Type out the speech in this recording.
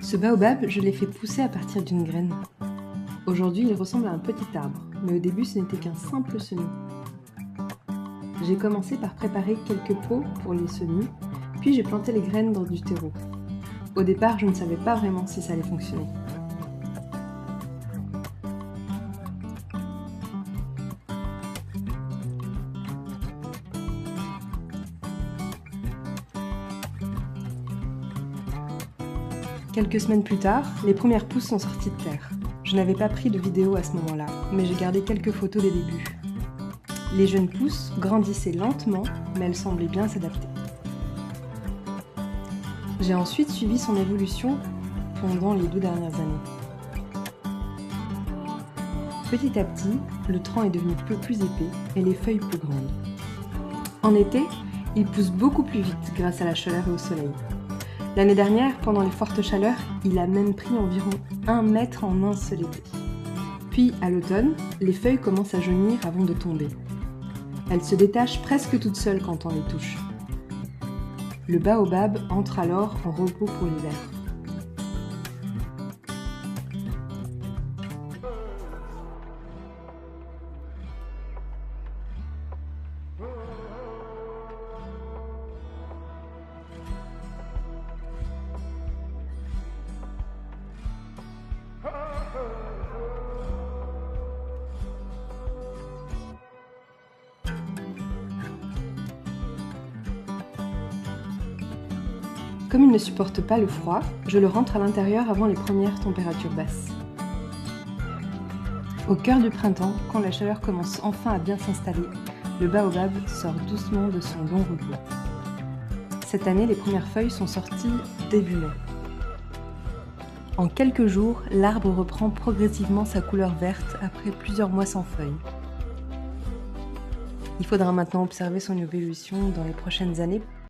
Ce baobab, je l'ai fait pousser à partir d'une graine. Aujourd'hui, il ressemble à un petit arbre, mais au début, ce n'était qu'un simple semis. J'ai commencé par préparer quelques pots pour les semis, puis j'ai planté les graines dans du terreau. Au départ, je ne savais pas vraiment si ça allait fonctionner. Quelques semaines plus tard, les premières pousses sont sorties de terre. Je n'avais pas pris de vidéo à ce moment-là, mais j'ai gardé quelques photos des débuts. Les jeunes pousses grandissaient lentement, mais elles semblaient bien s'adapter. J'ai ensuite suivi son évolution pendant les 2 dernières années. Petit à petit, le tronc est devenu plus épais et les feuilles plus grandes. En été, il pousse beaucoup plus vite grâce à la chaleur et au soleil. L'année dernière, pendant les fortes chaleurs, il a même pris environ 1 mètre en un seul été. Puis, à l'automne, les feuilles commencent à jaunir avant de tomber. Elles se détachent presque toutes seules quand on les touche. Le baobab entre alors en repos pour l'hiver. Comme il ne supporte pas le froid, je le rentre à l'intérieur avant les premières températures basses. Au cœur du printemps, quand la chaleur commence enfin à bien s'installer, le baobab sort doucement de son long repos. Cette année, les premières feuilles sont sorties début mai. En quelques jours, l'arbre reprend progressivement sa couleur verte après plusieurs mois sans feuilles. Il faudra maintenant observer son évolution dans les prochaines années